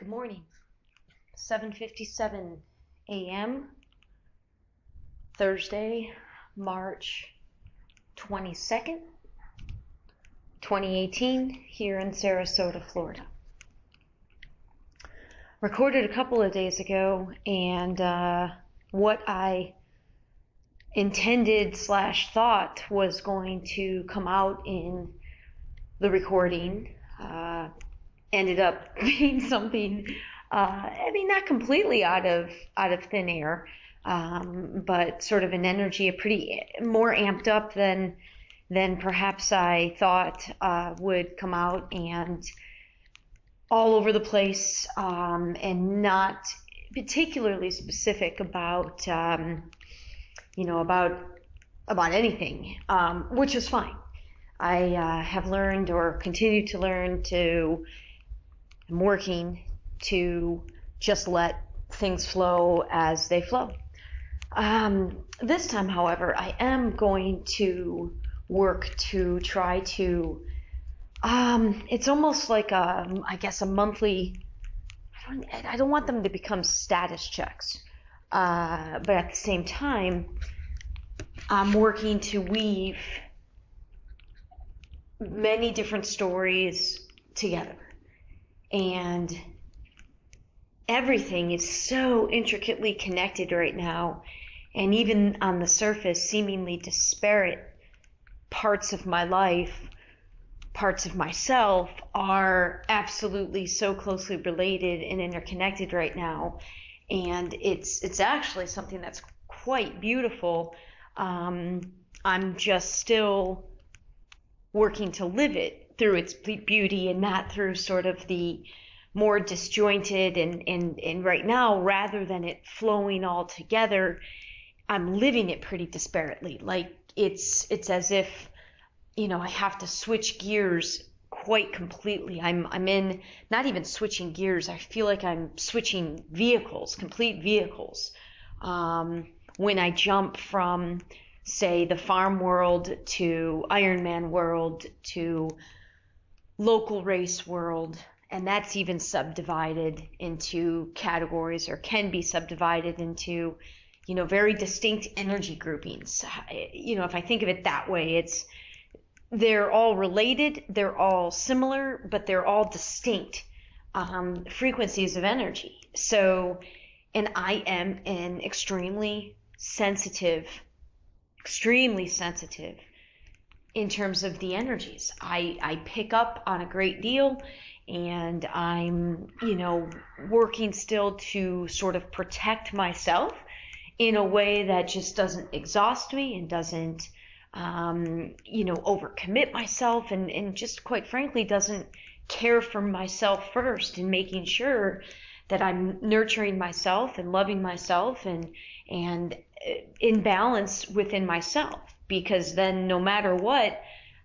Good morning. 7:57 a.m. Thursday, March 22nd, 2018, here in Sarasota, Florida. Recorded a couple of days ago, and what I intended / thought was going to come out in the recording ended up being something, not completely out of thin air, but sort of an energy, a pretty more amped up than perhaps I thought would come out, and all over the place, and not particularly specific about about anything, which is fine. I have learned, or continue to learn, I'm working to just let things flow as they flow. This time, however, I am going to work to try to, it's almost like a monthly, I don't want them to become status checks, but at the same time, I'm working to weave many different stories together. And everything is so intricately connected right now, and even on the surface, seemingly disparate parts of my life, parts of myself, are absolutely so closely related and interconnected right now. And it's actually something that's quite beautiful. I'm just still working to live it through its beauty, and not through sort of the more disjointed and right now, rather than it flowing all together, I'm living it pretty disparately. Like it's as if, I have to switch gears quite completely. I'm in, not even switching gears, I feel like I'm switching vehicles, complete vehicles. When I jump from, say, the farm world to Ironman world to local race world, and that's even subdivided into categories, or can be subdivided into, very distinct energy groupings. If I think of it that way, they're all related, they're all similar, but they're all distinct frequencies of energy. So, and I am an extremely sensitive in terms of the energies. I pick up on a great deal, and I'm, working still to sort of protect myself in a way that just doesn't exhaust me and doesn't, overcommit myself, and just quite frankly doesn't care for myself first, and making sure that I'm nurturing myself and loving myself and in balance within myself. Because then, no matter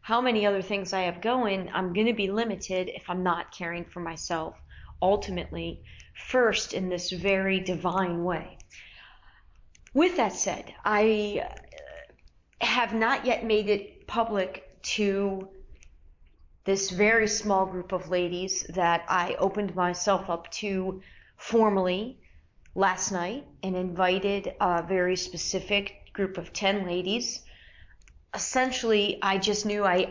how many other things I have going, I'm going to be limited if I'm not caring for myself ultimately first in this very divine way. With that said, I have not yet made it public to this very small group of ladies that I opened myself up to formally last night, and invited a very specific group of 10 ladies. Essentially, I just knew I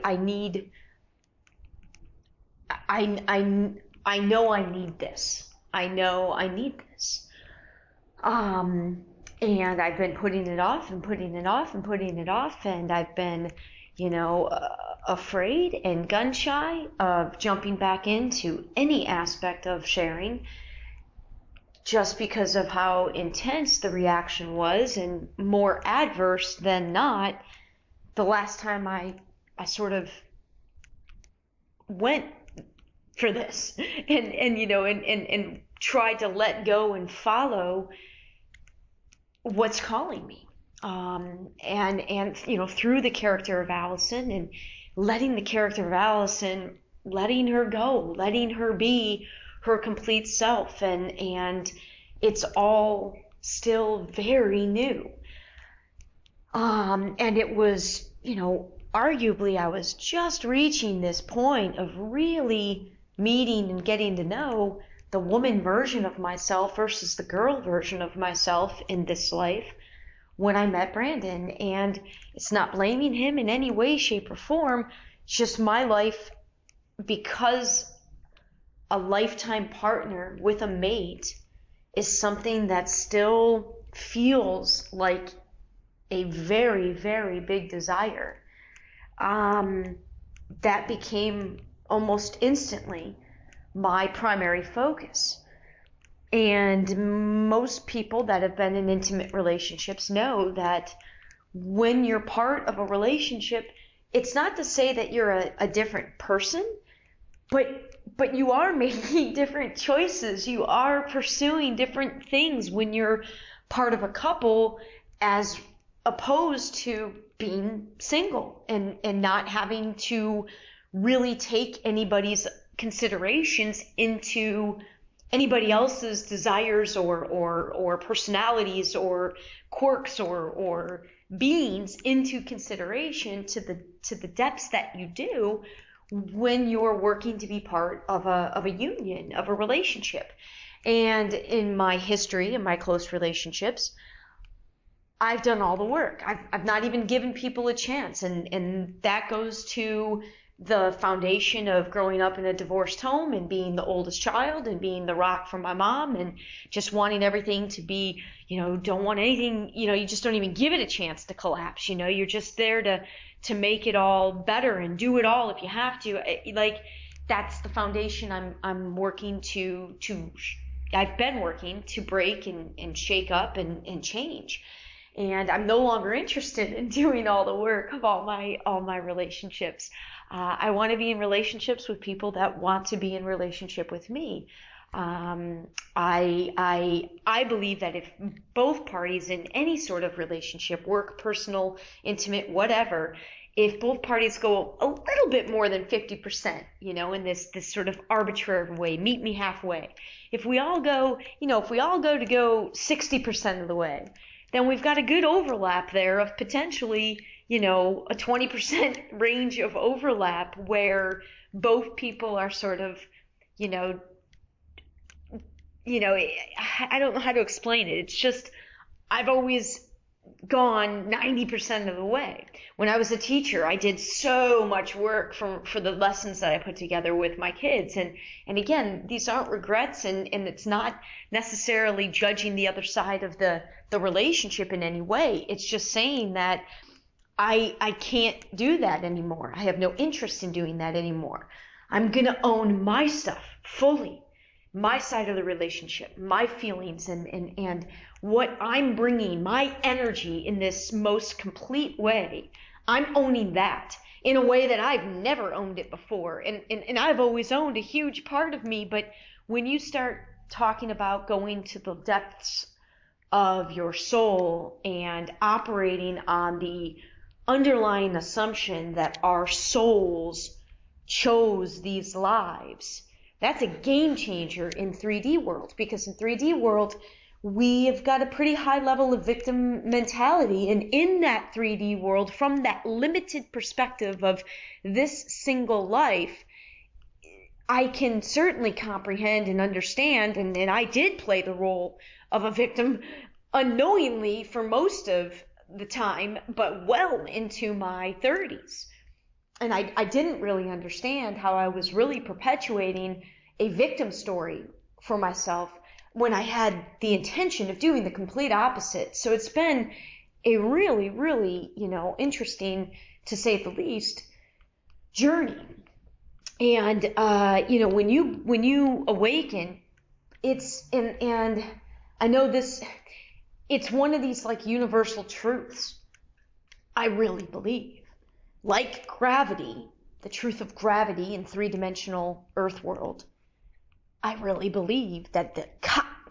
know I need this. I know I need this. And I've been putting it off and putting it off and putting it off, and I've been, afraid and gun shy of jumping back into any aspect of sharing, just because of how intense the reaction was, and more adverse than not the last time I sort of went for this and tried to let go and follow what's calling me. And through the character of Alyson, and letting the character of Alyson, letting her go, letting her be her complete self, and it's all still very new. And it was, arguably I was just reaching this point of really meeting and getting to know the woman version of myself versus the girl version of myself in this life when I met Brandon. And it's not blaming him in any way, shape, or form. It's just my life, because a lifetime partner with a mate is something that still feels like a very, very big desire. That became almost instantly my primary focus. And most people that have been in intimate relationships know that when you're part of a relationship, it's not to say that you're a different person, but you are making different choices. You are pursuing different things when you're part of a couple, as opposed to being single and not having to really take anybody's considerations into anybody else's desires or personalities or quirks or beings into consideration to the depths that you do when you're working to be part of a union, of a relationship. And in my history, in my close relationships, I've done all the work. I've not even given people a chance, and that goes to the foundation of growing up in a divorced home and being the oldest child and being the rock for my mom and just wanting everything to be, don't want anything, you just don't even give it a chance to collapse. You're just there to make it all better and do it all if you have to. Like, that's the foundation I'm working I've been working to break and shake up and change. And I'm no longer interested in doing all the work of all my relationships. I want to be in relationships with people that want to be in relationship with me. I believe that if both parties in any sort of relationship, work, personal, intimate, whatever, if both parties go a little bit more than 50%, in this sort of arbitrary way, meet me halfway. If we all go to go 60% of the way, then we've got a good overlap there of potentially, a 20% range of overlap where both people are sort of, I don't know how to explain it. It's just, I've always gone 90% of the way. When I was a teacher, I did so much work for the lessons that I put together with my kids. And again, these aren't regrets, and it's not necessarily judging the other side of the relationship in any way. It's just saying that I can't do that anymore. I have no interest in doing that anymore. I'm going to own my stuff fully, my side of the relationship, my feelings, and what I'm bringing, my energy in this most complete way. I'm owning that in a way that I've never owned it before. And I've always owned a huge part of me. But when you start talking about going to the depths of your soul and operating on the underlying assumption that our souls chose these lives, that's a game changer in 3D world, because in 3D world, we have got a pretty high level of victim mentality. And in that 3D world, from that limited perspective of this single life, I can certainly comprehend and understand, and I did play the role of a victim unknowingly for most of the time, but well into my 30s. And I didn't really understand how I was really perpetuating a victim story for myself when I had the intention of doing the complete opposite. So it's been a really, really, interesting, to say the least, journey. And, when you awaken, and I know this, it's one of these like universal truths, I really believe. Like gravity, the truth of gravity in three-dimensional Earth world, I really believe that the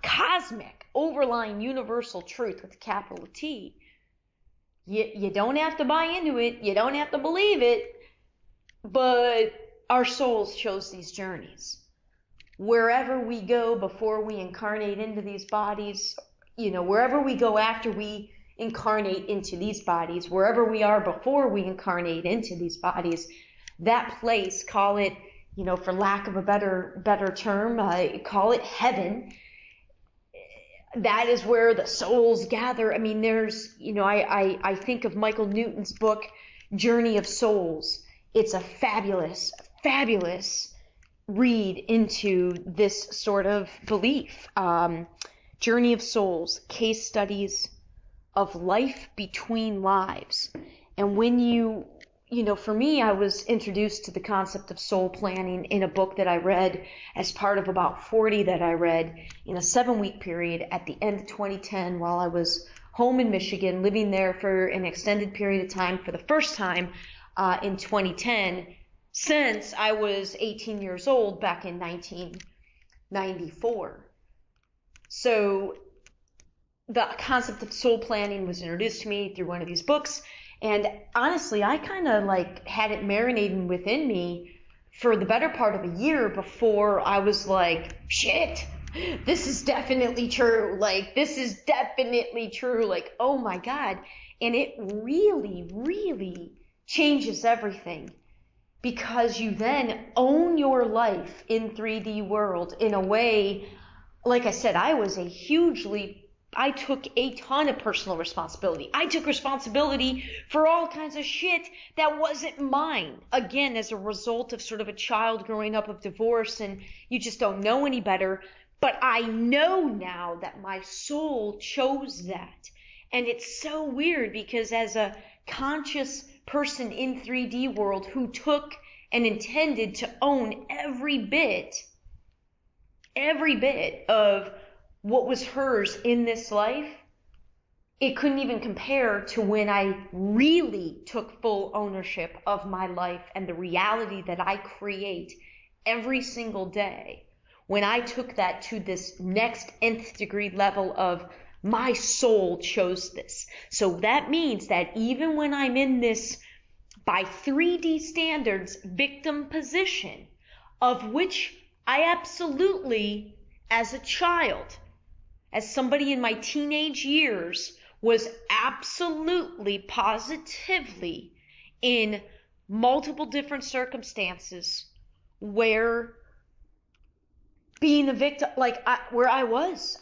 cosmic, overlying universal truth with a capital T, you don't have to buy into it, you don't have to believe it, but our souls chose these journeys. Wherever we go before we incarnate into these bodies, wherever we go after we incarnate into these bodies, wherever we are before we incarnate into these bodies, that place, call it for lack of a better term, call it heaven. That is where the souls gather. I mean, there's, I think of Michael Newton's book, Journey of Souls. It's a fabulous, fabulous read into this sort of belief. Journey of Souls, case studies of life between lives. And when for me, I was introduced to the concept of soul planning in a book that I read as part of about 40 that I read in a 7-week period at the end of 2010 while I was home in Michigan, living there for an extended period of time for the first time in 2010 since I was 18 years old back in 1994. So the concept of soul planning was introduced to me through one of these books. And honestly, I kind of had it marinating within me for the better part of a year before I was like, shit, this is definitely true. This is definitely true. Oh my God. And it really, really changes everything because you then own your life in 3D world in a way, like I said, I took a ton of personal responsibility. I took responsibility for all kinds of shit that wasn't mine. Again, as a result of sort of a child growing up of divorce and you just don't know any better. But I know now that my soul chose that. And it's so weird because as a conscious person in 3D world who took and intended to own every bit of what was hers in this life, it couldn't even compare to when I really took full ownership of my life and the reality that I create every single day. When I took that to this next nth degree level of my soul chose this. So that means that even when I'm in this, by 3D standards, victim position, of which I absolutely, as a child, as somebody in my teenage years, was absolutely, positively in multiple different circumstances where being a victim, where I was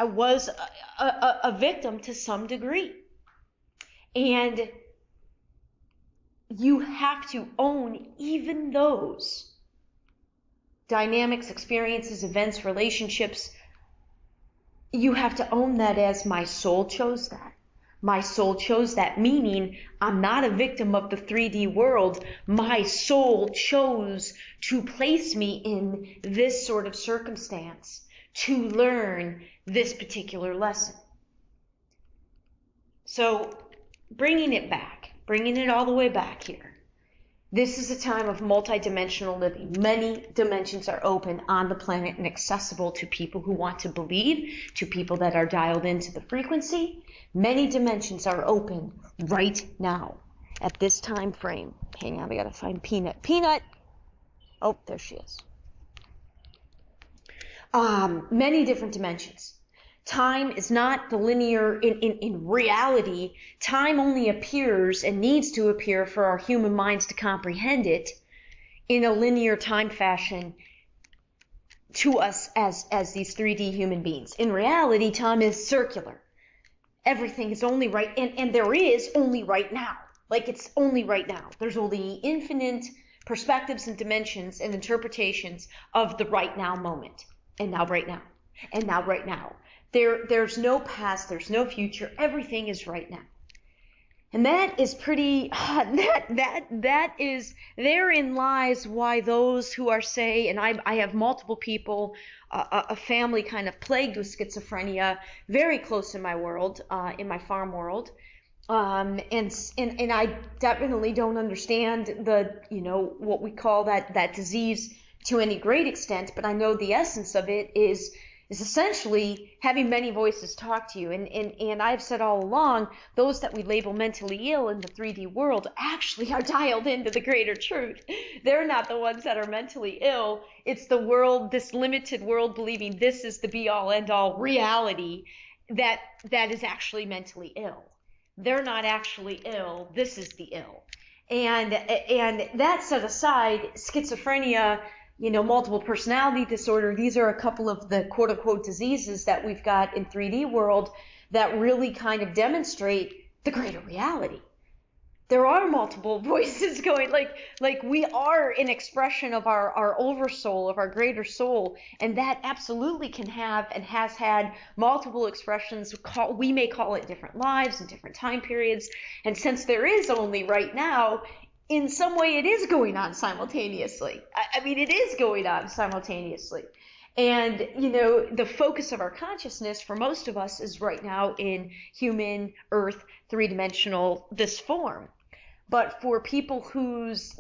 a victim to some degree. And you have to own even those dynamics, experiences, events, relationships. You have to own that as my soul chose that. My soul chose that, meaning I'm not a victim of the 3D world. My soul chose to place me in this sort of circumstance to learn this particular lesson. So bringing it all the way back here. This is a time of multidimensional living. Many dimensions are open on the planet and accessible to people who want to believe, to people that are dialed into the frequency. Many dimensions are open right now at this time frame. Hang on, I gotta find Peanut. Peanut! Oh, there she is. Many different dimensions. Time is not the linear, in reality, time only appears and needs to appear for our human minds to comprehend it in a linear time fashion to us as these 3D human beings. In reality, time is circular. Everything is only right, and there is only right now. It's only right now. There's only infinite perspectives and dimensions and interpretations of the right now moment. And now right now. And now right now. There's no past, there's no future, everything is right now. And that is pretty, therein lies why those who are, say, and I have multiple people, a family kind of plagued with schizophrenia, very close in my world, in my farm world. And I definitely don't understand what we call that disease to any great extent, but I know the essence of it is essentially having many voices talk to you. And I've said all along, those that we label mentally ill in the 3D world actually are dialed into the greater truth. They're not the ones that are mentally ill. It's the world, this limited world, believing this is the be-all, end-all reality that is actually mentally ill. They're not actually ill. This is the ill. And that set aside, schizophrenia multiple personality disorder. These are a couple of the quote unquote diseases that we've got in 3D world that really kind of demonstrate the greater reality. There are multiple voices going, like we are an expression of our oversoul, of our greater soul, and that absolutely can have and has had multiple expressions. We may call it different lives and different time periods, and since there is only right now, in some way it is going on simultaneously. I mean, it is going on simultaneously. And, the focus of our consciousness for most of us is right now in human, earth, three-dimensional, this form. But for people whose,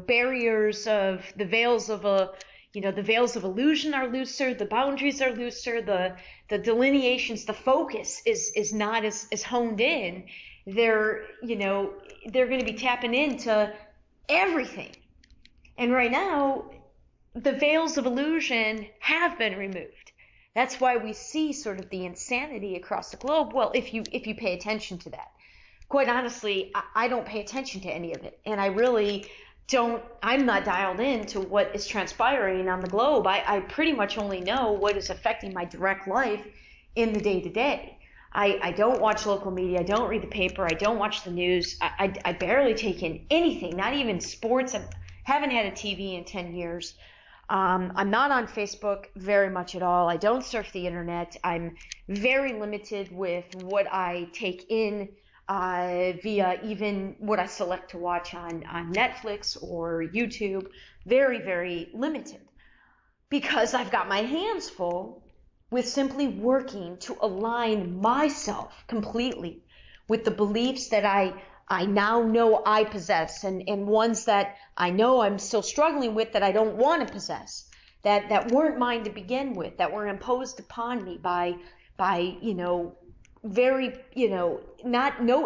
barriers of the veils of the veils of illusion are looser, the boundaries are looser, the delineations, the focus is not as honed in, they're going to be tapping into everything. And right now, the veils of illusion have been removed. That's why we see sort of the insanity across the globe. Well, if you pay attention to that. Quite honestly, I don't pay attention to any of it. And I really don't, I'm not dialed in to what is transpiring on the globe. I pretty much only know what is affecting my direct life in the day-to-day. I don't watch local media. I don't read the paper. I don't watch the news. I barely take in anything, not even sports. I haven't had a TV in 10 years. I'm not on Facebook very much at all. I don't surf the internet. I'm very limited with what I take in via even what I select to watch on Netflix or YouTube. Very, very limited. Because I've got my hands full with simply working to align myself completely with the beliefs that I now know I possess, and ones that I know I'm still struggling with that I don't want to possess, that weren't mine to begin with, that were imposed upon me by very, no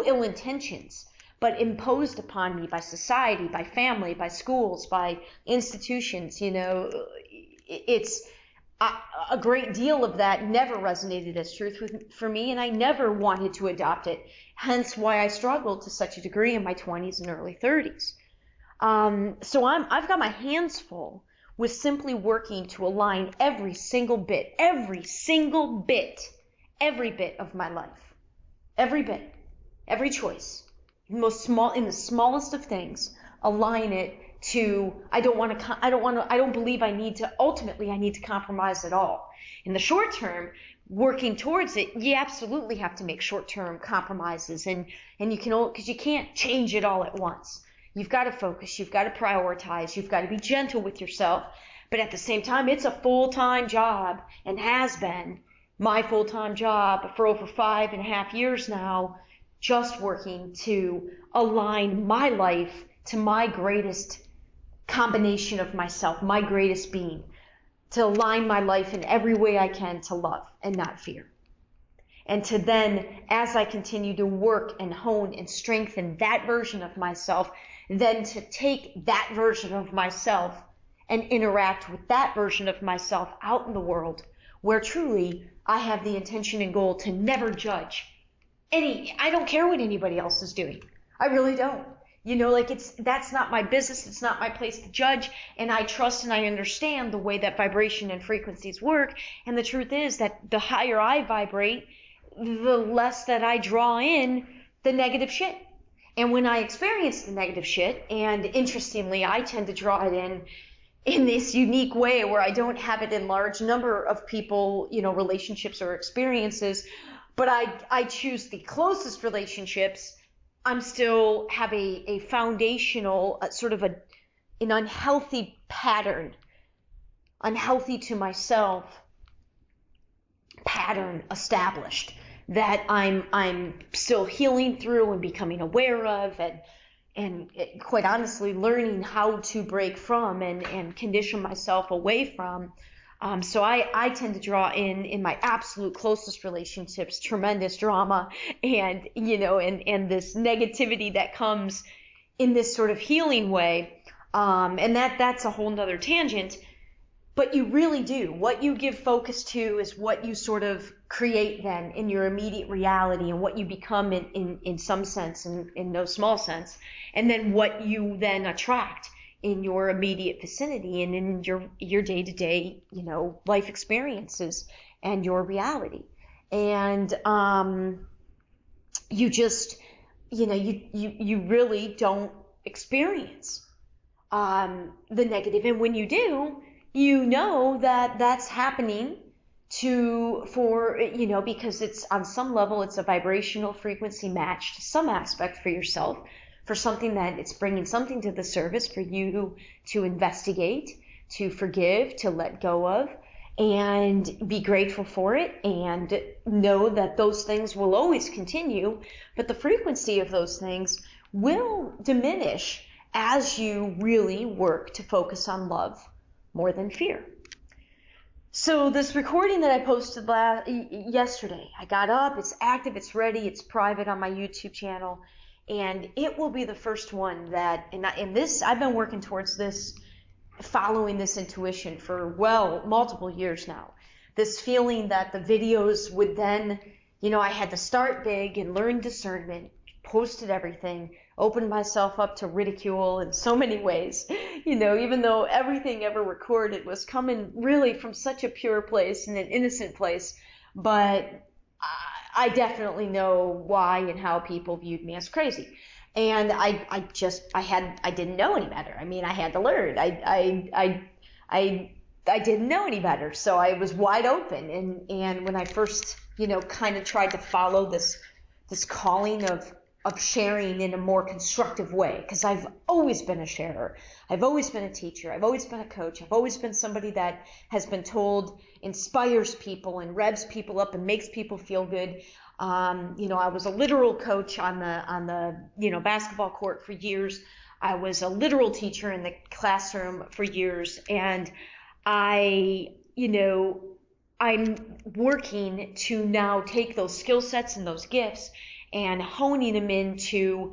ill intentions, but imposed upon me by society, by family, by schools, by institutions. It's a great deal of that never resonated as truth for me, and I never wanted to adopt it. Hence why I struggled to such a degree in my 20s and early 30s. So I've got my hands full with simply working to align every single bit of my life, every bit, every choice, in the smallest of things, align it to, I don't believe I need to compromise at all. In the short term, working towards it, you absolutely have to make short-term compromises, and because you can't change it all at once. You've got to focus, you've got to prioritize, you've got to be gentle with yourself, but at the same time, it's a full-time job, and has been my full-time job for over 5.5 years now, just working to align my life to my greatest combination of myself, my greatest being, to align my life in every way I can to love and not fear. And to then, as I continue to work and hone and strengthen that version of myself, then to take that version of myself and interact with that version of myself out in the world, where truly I have the intention and goal to never judge I don't care what anybody else is doing. I really don't. That's not my business. It's not my place to judge. And I trust and I understand the way that vibration and frequencies work. And the truth is that the higher I vibrate, the less that I draw in the negative shit. And when I experience the negative shit, and interestingly, I tend to draw it in this unique way where I don't have it in large number of people, relationships or experiences, but I choose the closest relationships. I'm still have a foundational, sort of an unhealthy pattern, unhealthy to myself pattern established that I'm still healing through and becoming aware of, and quite honestly learning how to break from and condition myself away from. So I tend to draw in my absolute closest relationships tremendous drama and this negativity that comes in this sort of healing way. And that's a whole nother tangent. But you really do. What you give focus to is what you sort of create then in your immediate reality, and what you become in some sense, in no small sense, and then what you then attract in your immediate vicinity and in your day-to-day, life experiences and your reality. And you just, you really don't experience the negative. And when you do, that that's happening because it's on some level, it's a vibrational frequency match to some aspect for yourself, for something that it's bringing something to the surface for you to investigate, to forgive, to let go of, and be grateful for it, and know that those things will always continue, but the frequency of those things will diminish as you really work to focus on love more than fear. So this recording that I posted yesterday, I got up, it's active, it's ready, it's private on my YouTube channel, and it will be the first one that, I've been working towards this, following this intuition for, multiple years now. This feeling that the videos would then, I had to start big and learn discernment, posted everything, opened myself up to ridicule in so many ways, even though everything ever recorded was coming really from such a pure place and an innocent place. But I definitely know why and how people viewed me as crazy. And I didn't know any better. I had to learn. I didn't know any better. So I was wide open. And when I first, kind of tried to follow this calling of sharing in a more constructive way, because I've always been a sharer. I've always been a teacher. I've always been a coach. I've always been somebody that has been told inspires people and revs people up and makes people feel good. I was a literal coach on the basketball court for years. I was a literal teacher in the classroom for years, and I'm working to now take those skill sets and those gifts and honing them into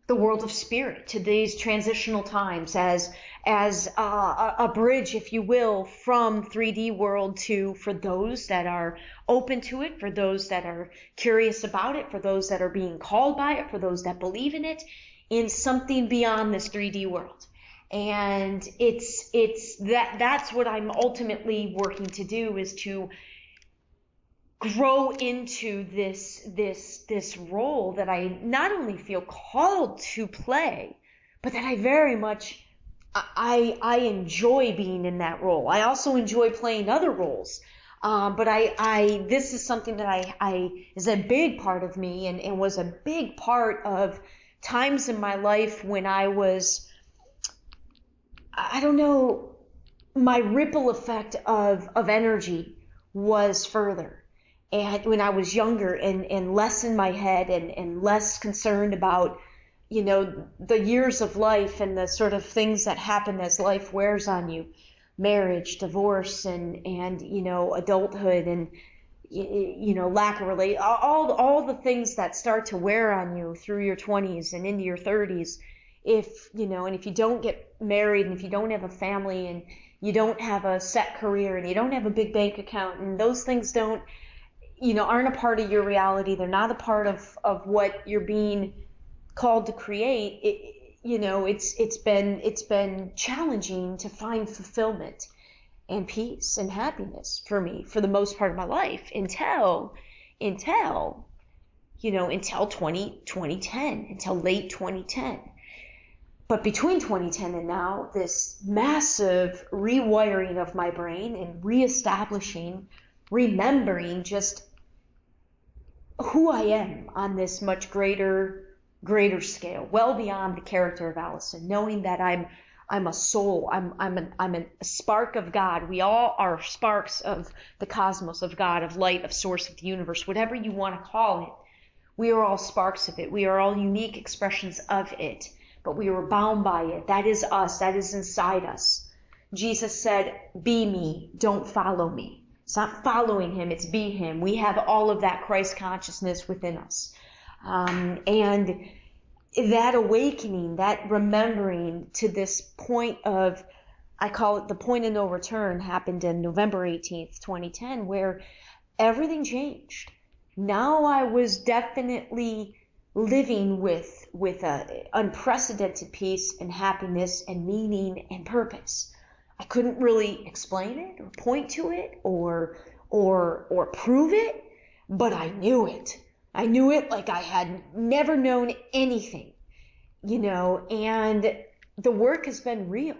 the world of spirit, to these transitional times as a bridge, if you will, from 3D world for those that are open to it, for those that are curious about it, for those that are being called by it, for those that believe in it, in something beyond this 3D world. And that's what I'm ultimately working to do, is to grow into this role that I not only feel called to play, but that I very much I enjoy being in that role. I also enjoy playing other roles, but this is something that I is a big part of me, and was a big part of times in my life when I was, my ripple effect of energy was further. And when I was younger and less in my head and less concerned about, the years of life and the sort of things that happen as life wears on you, marriage, divorce, and adulthood, and, lack of all the things that start to wear on you through your 20s and into your 30s. If you don't get married, and if you don't have a family, and you don't have a set career, and you don't have a big bank account, and those things aren't a part of your reality, they're not a part of what you're being called to create, it's been challenging to find fulfillment and peace and happiness for me for the most part of my life until 2010, until late 2010. But between 2010 and now, this massive rewiring of my brain and reestablishing, remembering just who I am on this much greater scale, well beyond the character of Alyson, knowing that I'm a soul, I'm a spark of God. We all are sparks of the cosmos, of God, of light, of source, of the universe, whatever you want to call it. We are all sparks of it. We are all unique expressions of it, but we are bound by it. That is us. That is inside us. Jesus said, "Be me, don't follow me." It's not following him, it's be him. We have all of that Christ consciousness within us. And that awakening, that remembering to this point of, I call it the point of no return, happened in November 18th, 2010, where everything changed. Now I was definitely living with a unprecedented peace and happiness and meaning and purpose. I couldn't really explain it or point to it or prove it, but I knew it. I knew it like I had never known anything, and the work has been real,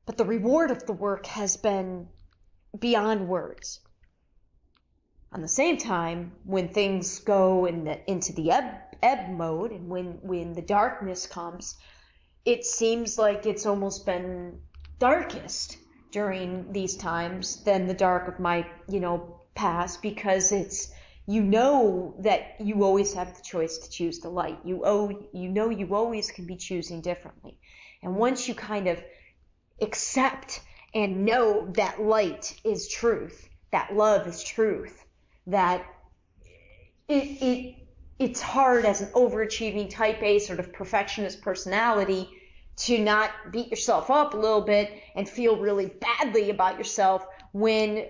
but the reward of the work has been beyond words. On the same time, when things go into the ebb mode, and when the darkness comes, it seems like it's almost been darkest during these times than the dark of my, past, because it's, that you always have the choice to choose the light. You always can be choosing differently. And once you kind of accept and know that light is truth, that love is truth, that it's hard as an overachieving type A sort of perfectionist personality to not beat yourself up a little bit and feel really badly about yourself when,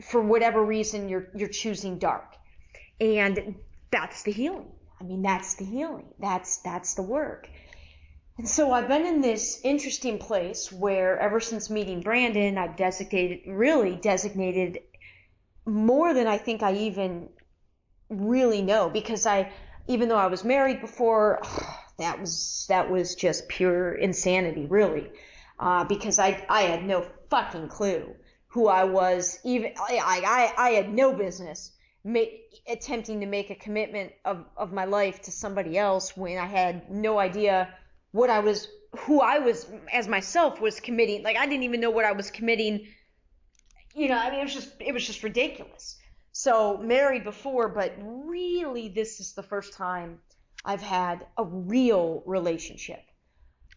for whatever reason, you're choosing dark. And that's the healing. That's the healing. That's the work. And so I've been in this interesting place where ever since meeting Brandon, I've designated more than I think I even really know, because even though I was married before, that was just pure insanity, really, because I had no fucking clue who I was. Even I had no business attempting to make a commitment of my life to somebody else when I had no idea who I was as myself was committing. Like, I didn't even know what I was committing. It was just ridiculous. So married before, but really this is the first time I've had a real relationship.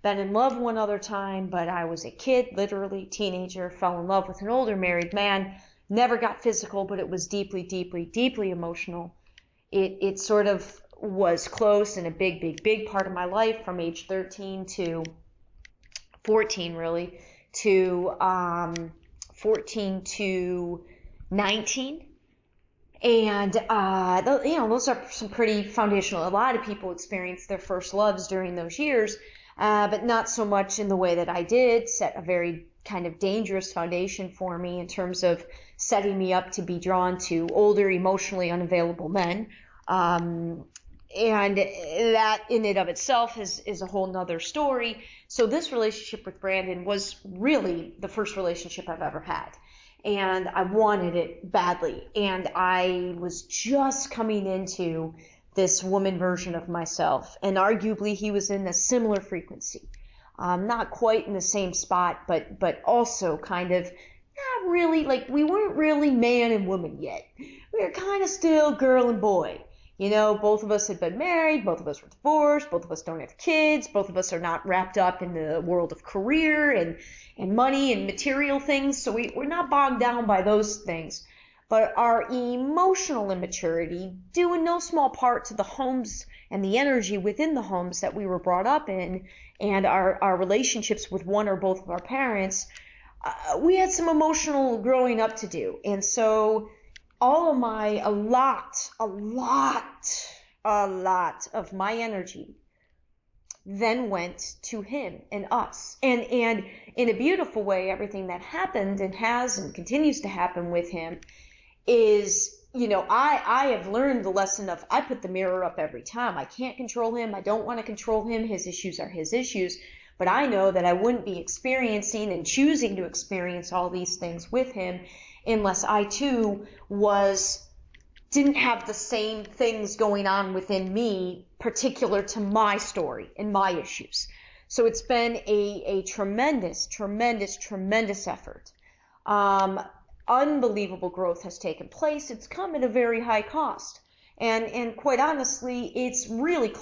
Been in love one other time, but I was a kid, literally teenager, fell in love with an older married man, never got physical, but it was deeply, deeply, deeply emotional. It sort of was close and a big, big, big part of my life from age 13 to 14, really, to 14 to 19. And, those are some pretty foundational. A lot of people experience their first loves during those years, but not so much in the way that I did. Set a very kind of dangerous foundation for me in terms of setting me up to be drawn to older, emotionally unavailable men. And that in and of itself is a whole nother story. So this relationship with Brandon was really the first relationship I've ever had. And I wanted it badly. And I was just coming into this woman version of myself. And arguably he was in a similar frequency. Not quite in the same spot, but also kind of not really, like, we weren't really man and woman yet. We were kind of still girl and boy. Both of us had been married, both of us were divorced, both of us don't have kids, both of us are not wrapped up in the world of career and money and material things, so we're not bogged down by those things. But our emotional immaturity, due in no small part to the homes and the energy within the homes that we were brought up in, and our relationships with one or both of our parents, we had some emotional growing up to do. And so all of a lot of my energy then went to him and us. And in a beautiful way, everything that happened and has and continues to happen with him is, I have learned the lesson of, I put the mirror up every time. I can't control him. I don't want to control him. His issues are his issues. But I know that I wouldn't be experiencing and choosing to experience all these things with him unless I too didn't have the same things going on within me particular to my story and my issues. So it's been a tremendous, tremendous, tremendous effort. Unbelievable growth has taken place. It's come at a very high cost. And quite honestly, it's really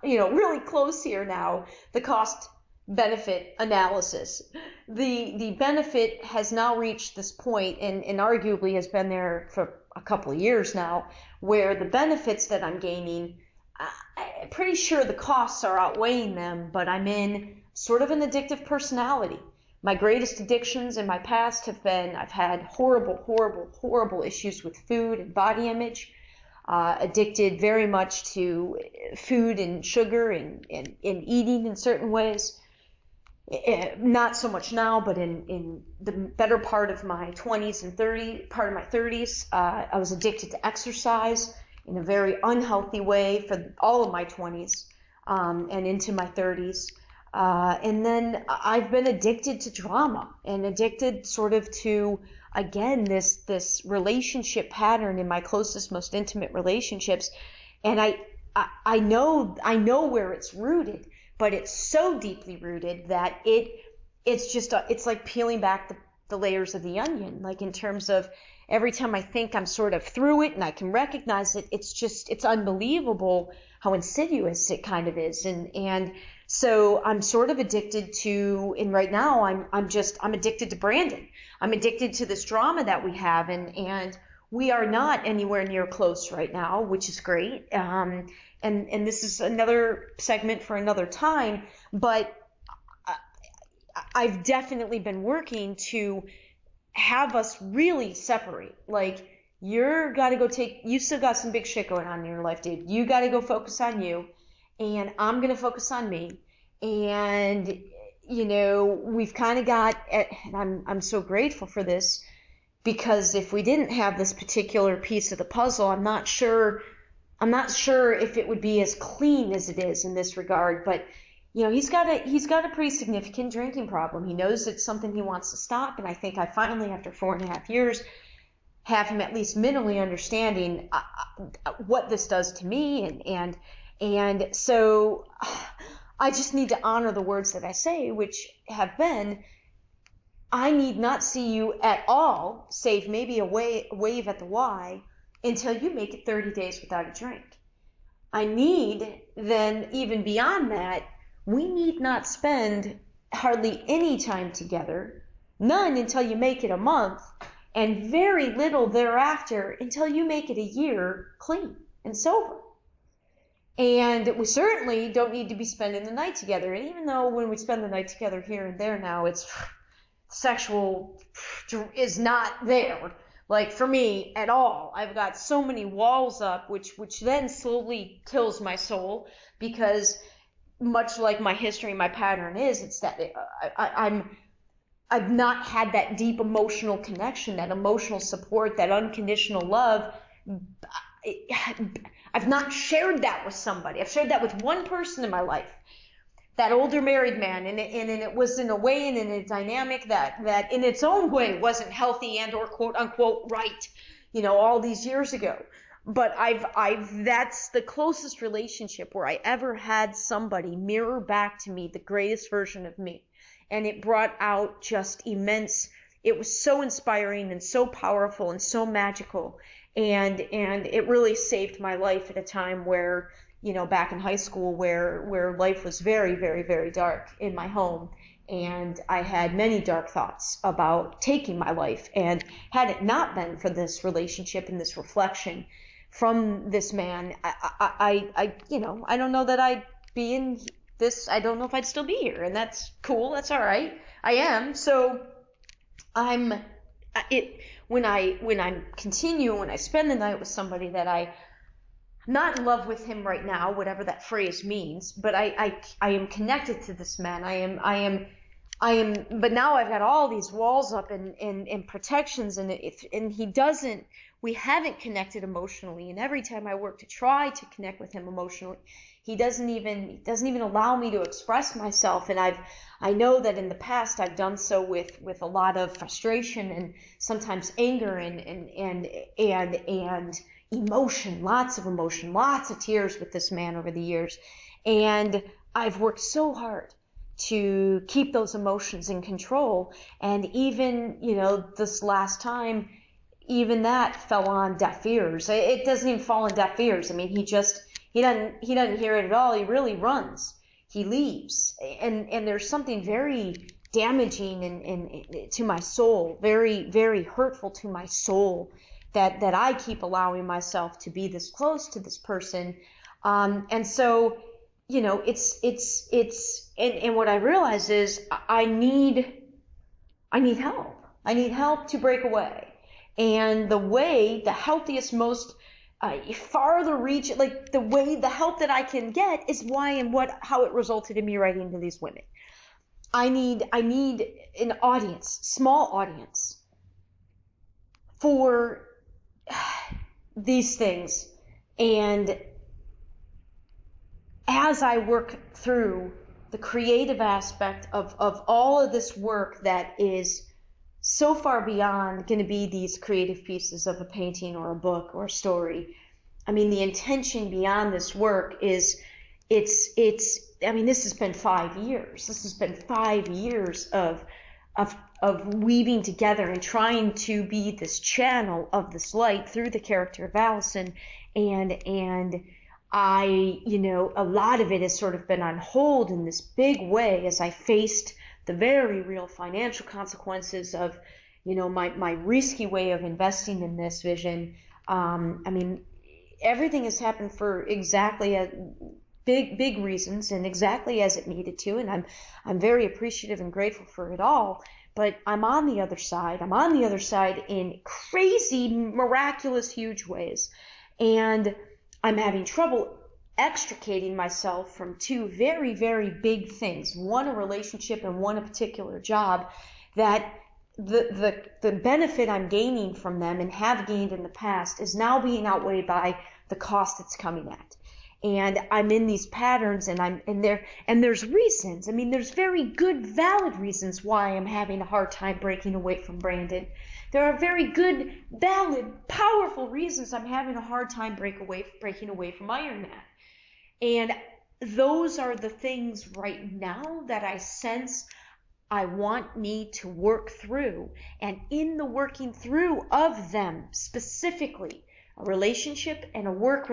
really close here now, the cost benefit analysis. The benefit has now reached this point, and arguably has been there for a couple of years now, where the benefits that I'm gaining, I'm pretty sure the costs are outweighing them, but I'm in sort of an addictive personality. My greatest addictions in my past have been, I've had horrible, horrible, horrible issues with food and body image. addicted very much to food and sugar and eating in certain ways. Not so much now, but in the better part of my 20s and 30s, I was addicted to exercise in a very unhealthy way for all of my 20s and into my 30s. And then I've been addicted to drama and addicted sort of to, again, this relationship pattern in my closest, most intimate relationships. And I know where it's rooted, but it's so deeply rooted that it's like peeling back the layers of the onion, like in terms of every time I think I'm sort of through it and I can recognize it, it's unbelievable how insidious it kind of is. And so I'm sort of addicted to, and right now I'm addicted to Brandon. I'm addicted to this drama that we have, and we are not anywhere near close right now, which is great. And this is another segment for another time, but I've definitely been working to have us really separate. Like, you still got some big shit going on in your life, dude. You got to go focus on you, and I'm going to focus on me. And, we've kind of got, and I'm so grateful for this, because if we didn't have this particular piece of the puzzle, I'm not sure if it would be as clean as it is in this regard. But he's got a pretty significant drinking problem. He knows it's something he wants to stop, and I think I finally, after 4.5 years, have him at least mentally understanding what this does to me, and so I just need to honor the words that I say, which have been, I need not see you at all, save maybe a wave at the Y, until you make it 30 days without a drink. I need, then, even beyond that, we need not spend hardly any time together, none until you make it a month, and very little thereafter until you make it a year clean and sober. And we certainly don't need to be spending the night together. And even though when we spend the night together here and there now, it's sexual is not there, like for me at all. I've got so many walls up, which then slowly kills my soul, because much like my history, my pattern is, it's that I've not had that deep emotional connection, that emotional support, that unconditional love. I've not shared that with somebody. I've shared that with one person in my life, that older married man, and it was in a way and in a dynamic that in its own way wasn't healthy and or quote unquote right, all these years ago. But that's the closest relationship where I ever had somebody mirror back to me the greatest version of me. And it brought out just immense, it was so inspiring and so powerful and so magical. And it really saved my life at a time where, back in high school, where life was very, very, very dark in my home. And I had many dark thoughts about taking my life. And had it not been for this relationship and this reflection from this man, I don't know that I'd be in this. I don't know if I'd still be here. And that's cool. That's all right. I am. So when I spend the night with somebody that I'm not in love with him right now, whatever that phrase means, but I am connected to this man. I am, but now I've got all these walls up and protections, and we haven't connected emotionally. And every time I work to try to connect with him emotionally, he doesn't even allow me to express myself. And I know that in the past I've done so with a lot of frustration and sometimes anger and emotion, lots of tears with this man over the years. And I've worked so hard to keep those emotions in control. And even, this last time, even that fell on deaf ears. It doesn't even fall on deaf ears. I mean, he doesn't hear it at all. He really runs. He leaves. And there's something very damaging and to my soul, very, very hurtful to my soul, that I keep allowing myself to be this close to this person. And so, it's and what I realize is I need help. I need help to break away. And the healthiest, most farther reach, like the help that I can get is why and how it resulted in me writing to these women. I need an audience, small audience, for these things. And as I work through the creative aspect of all of this work that is so far beyond going to be these creative pieces of a painting or a book or a story. I mean, the intention beyond this work is this has been 5 years. This has been 5 years of weaving together and trying to be this channel of this light through the character of Alyson. And I, a lot of it has sort of been on hold in this big way as I faced the very real financial consequences of, my risky way of investing in this vision. Everything has happened for exactly big reasons and exactly as it needed to, and I'm very appreciative and grateful for it all. But I'm on the other side. I'm on the other side in crazy, miraculous, huge ways, and I'm having trouble extricating myself from two very, very big things. One, a relationship, and one, a particular job, that the benefit I'm gaining from them and have gained in the past is now being outweighed by the cost it's coming at. And I'm in these patterns, and there's reasons. I mean, there's very good, valid reasons why I'm having a hard time breaking away from Brandon. There are very good, valid, powerful reasons I'm having a hard time breaking away from Iron Man. And those are the things right now that I sense I need to work through. And in the working through of them, specifically a relationship and a work,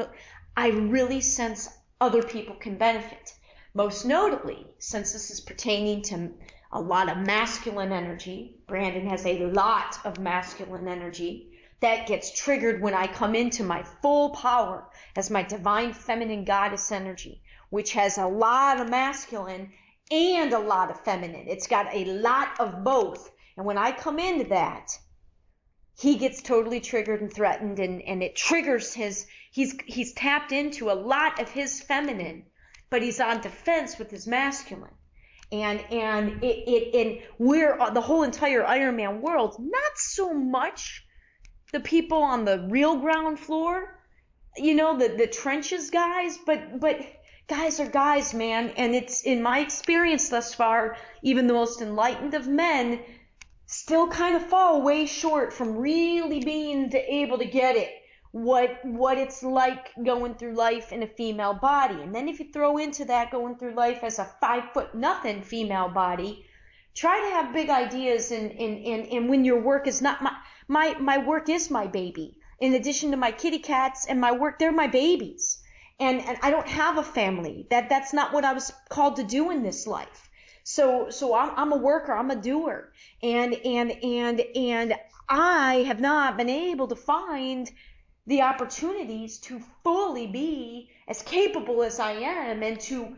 I really sense other people can benefit. Most notably, since this is pertaining to a lot of masculine energy, Brandon has a lot of masculine energy that gets triggered when I come into my full power as my divine feminine goddess energy, which has a lot of masculine and a lot of feminine. It's got a lot of both. And when I come into that, he gets totally triggered and threatened, and it triggers he's tapped into a lot of his feminine, but he's on defense with his masculine. And we're the whole entire Iron Man world, not so much the people on the real ground floor, the trenches guys, but guys are guys, man. And it's, in my experience thus far, even the most enlightened of men still kind of fall way short from really being able to get it, what it's like going through life in a female body. And then if you throw into that going through life as a 5'0" female body, try to have big ideas, and when your work is not my work is my baby. In addition to my kitty cats and my work, they're my babies. And I don't have a family. That's not what I was called to do in this life. So I'm a worker, I'm a doer. And I have not been able to find the opportunities to fully be as capable as I am, and to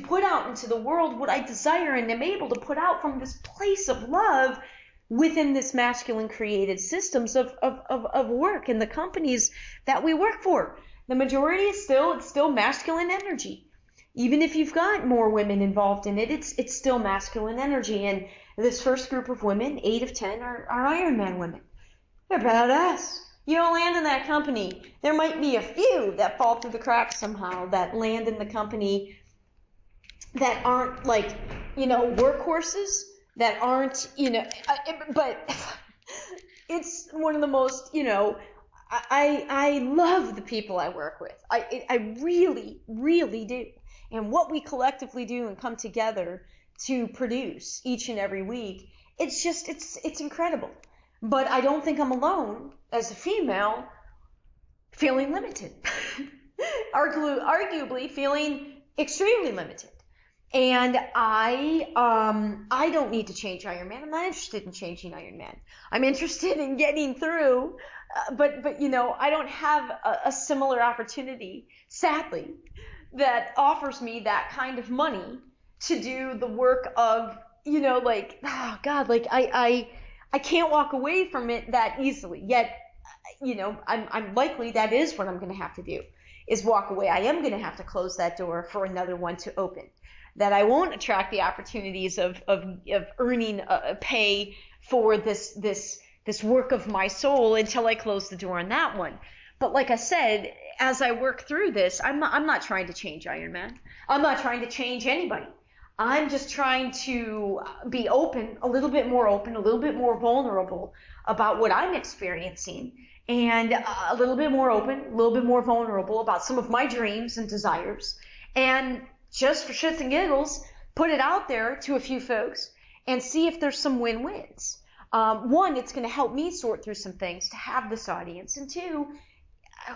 put out into the world what I desire and am able to put out from this place of love within this masculine created systems of work and the companies that we work for. The majority is still masculine energy. Even if you've got more women involved in it, it's still masculine energy. And this first group of women, 8 of 10, are Iron Man women. They're badass. You don't land in that company. There might be a few that fall through the cracks somehow, that land in the company that aren't workhorses, that aren't, but it's one of the most, I love the people I work with. I really, really do. And what we collectively do and come together to produce each and every week, it's incredible. But I don't think I'm alone as a female feeling limited. Arguably feeling extremely limited. And I don't need to change Iron Man. I'm not interested in changing Iron Man. I'm interested in getting through, but I don't have a similar opportunity, sadly, that offers me that kind of money to do the work of, I can't walk away from it that easily. Yet, I'm likely that is what I'm going to have to do, is walk away. I am going to have to close that door for another one to open. That I won't attract the opportunities of earning pay for this work of my soul until I close the door on that one. But like I said, as I work through this, I'm not trying to change Iron Man. I'm not trying to change anybody. I'm just trying to be open, a little bit more vulnerable about what I'm experiencing, and a little bit more open, a little bit more vulnerable about some of my dreams and desires, and just for shits and giggles, put it out there to a few folks and see if there's some win-wins. One, it's going to help me sort through some things to have this audience, and two,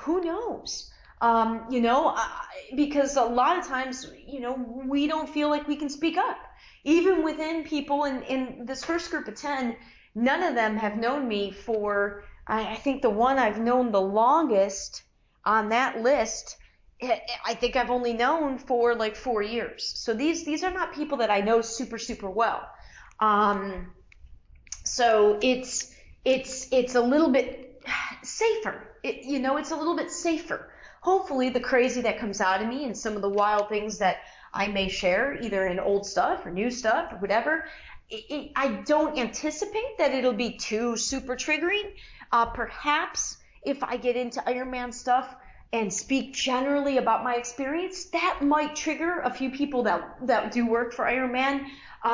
who knows? Because a lot of times, we don't feel like we can speak up. Even within people in this first group of 10, none of them have known me for, I think the one I've known the longest on that list, I think I've only known for like 4 years. So these are not people that I know super, super well. So it's a little bit safer. It's a little bit safer. Hopefully the crazy that comes out of me and some of the wild things that I may share, either in old stuff or new stuff or whatever, I don't anticipate that it'll be too super triggering. Perhaps if I get into Iron Man stuff and speak generally about my experience, that might trigger a few people that do work for Iron Man.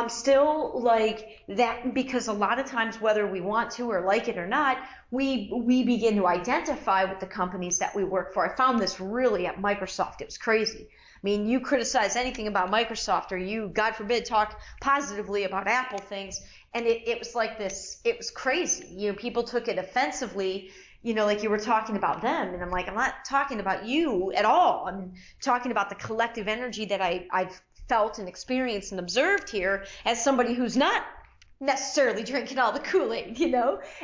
Still like that, because a lot of times, whether we want to or like it or not, we begin to identify with the companies that we work for. I found this really at Microsoft. It was crazy. I mean, you criticize anything about Microsoft, or you, God forbid, talk positively about Apple things, and it was like this. It was crazy. People took it offensively. Like you were talking about them, and I'm like, I'm not talking about you at all. I'm talking about the collective energy that I've felt and experienced and observed here as somebody who's not necessarily drinking all the Kool-Aid,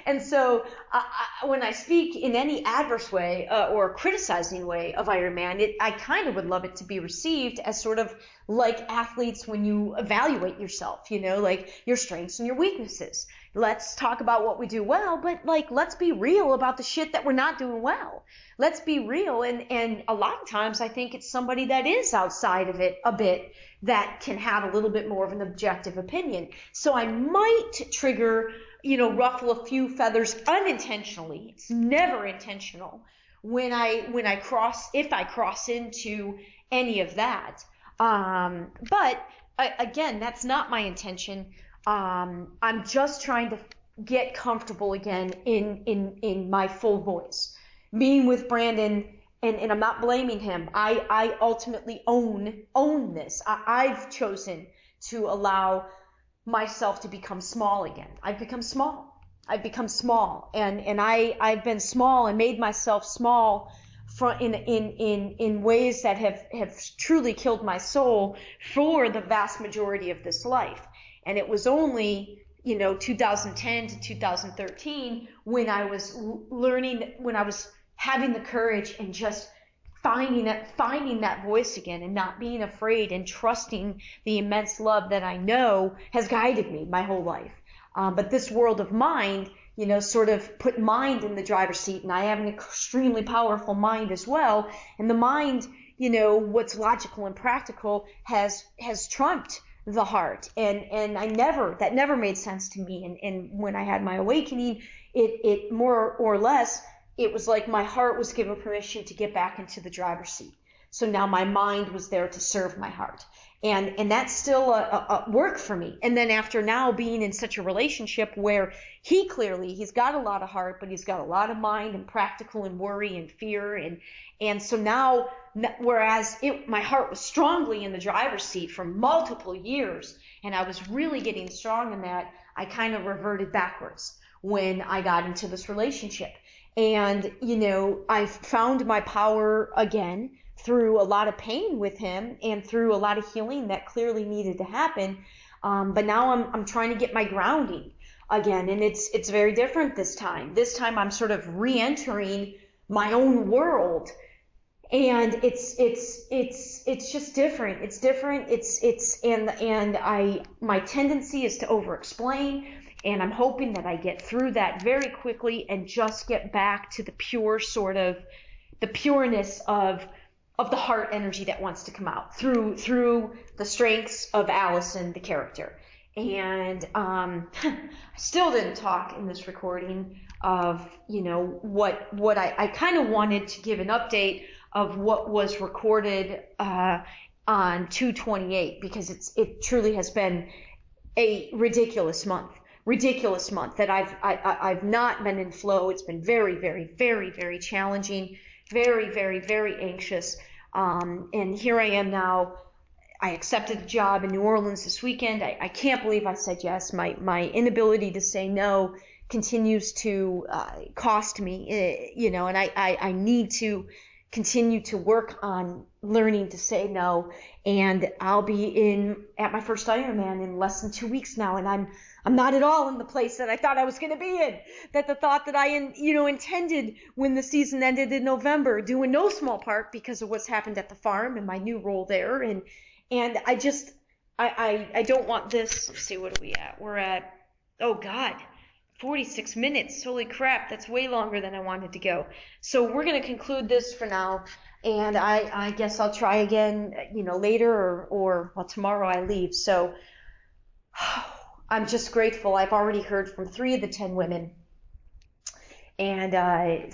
And so when I speak in any adverse way or criticizing way of Iron Man, I kind of would love it to be received as sort of like athletes when you evaluate yourself, like your strengths and your weaknesses. Let's talk about what we do well, but let's be real about the shit that we're not doing well. Let's be real. And a lot of times I think it's somebody that is outside of it a bit that can have a little bit more of an objective opinion. So I might trigger, ruffle a few feathers unintentionally. It's never intentional if I cross into any of that. But again, that's not my intention. I'm just trying to get comfortable again in my full voice. Being with Brandon, and I'm not blaming him. I ultimately own this. I've chosen to allow myself to become small again. I've become small, and I've been small and made myself small in ways that have truly killed my soul for the vast majority of this life. And it was only 2010 to 2013 when I was learning, when I was having the courage and just finding that voice again, and not being afraid, and trusting the immense love that I know has guided me my whole life. But this world of mind, sort of put mind in the driver's seat, and I have an extremely powerful mind as well. And the mind, what's logical and practical has trumped the heart. And that never made sense to me. And when I had my awakening, it more or less, it was like my heart was given permission to get back into the driver's seat. So now my mind was there to serve my heart. And that's still a work for me. And then after now being in such a relationship where he's got a lot of heart, but he's got a lot of mind and practical and worry and fear. And so now, whereas my heart was strongly in the driver's seat for multiple years, and I was really getting strong in that, I kind of reverted backwards when I got into this relationship. And, I found my power again through a lot of pain with him and through a lot of healing that clearly needed to happen. But now I'm trying to get my grounding again, and it's very different this time. This time I'm sort of re-entering my own world, and it's just different. It's different. My tendency is to over-explain. And I'm hoping that I get through that very quickly and just get back to the pure sort of the pureness of the heart energy that wants to come out through the strengths of Alyson, the character. And I still didn't talk in this recording of, you know, what I kind of wanted to give an update of what was recorded on 2/28, because it truly has been a ridiculous month that I've not been in flow. It's been very, very, very, very challenging, very, very, very anxious. And here I am now. I accepted a job in New Orleans this weekend. I can't believe I said yes. My inability to say no continues to cost me, you know, and I need to continue to work on learning to say no. And I'll be at my first Ironman in less than 2 weeks now, and I'm not at all in the place that I thought I was going to be in. That the thought that I intended when the season ended in November, due in no small part because of what's happened at the farm and my new role there. And I just I don't want this. Let's see, what are we at? We're at, oh God, 46 minutes. Holy crap, that's way longer than I wanted to go. So we're going to conclude this for now, and I guess I'll try again, you know, later or well, tomorrow I leave. So I'm just grateful. I've already heard from 3 of the 10 women, and I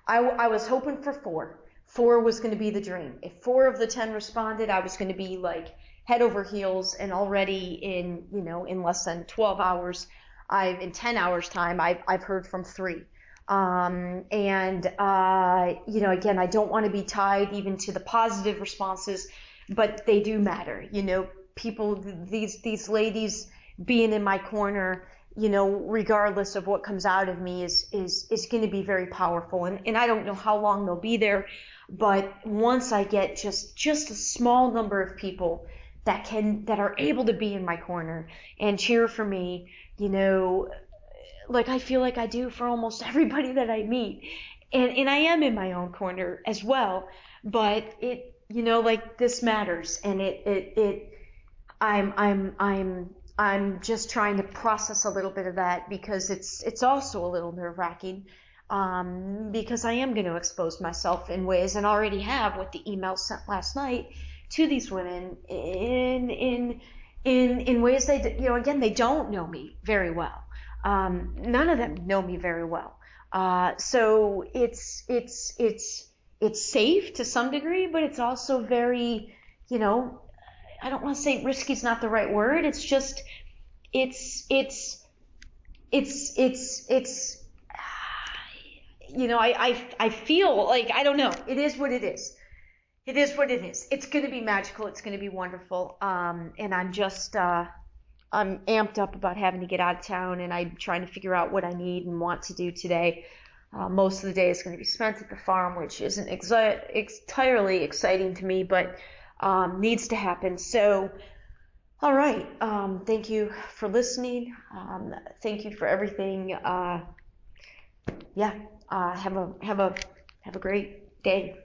was hoping for 4. 4 was going to be the dream. If 4 of the 10 responded, I was going to be like head over heels, and already in less than 12 hours, in 10 hours time, I've heard from 3. Again, I don't want to be tied even to the positive responses, but they do matter. You know, people, these ladies being in my corner, you know, regardless of what comes out of me is going to be very powerful. And I don't know how long they'll be there, but once I get just a small number of people that are able to be in my corner and cheer for me, you know, like I feel like I do for almost everybody that I meet. And I am in my own corner as well, but it, you know, like this matters, and I'm just trying to process a little bit of that, because it's also a little nerve-wracking, because I am going to expose myself in ways, and already have, with the email sent last night to these women, in ways they, you know, again, they don't know me very well. None of them know me very well. So it's safe to some degree, but it's also very, you know, I don't want to say risky is not the right word. It's just, it's you know, I feel like, I don't know. It is what it is. It is what it is. It's going to be magical. It's going to be wonderful. And I'm just, I'm amped up about having to get out of town, and I'm trying to figure out what I need and want to do today. Most of the day is going to be spent at the farm, which isn't entirely exciting to me, but needs to happen. So, all right. Thank you for listening. Thank you for everything. Have a great day.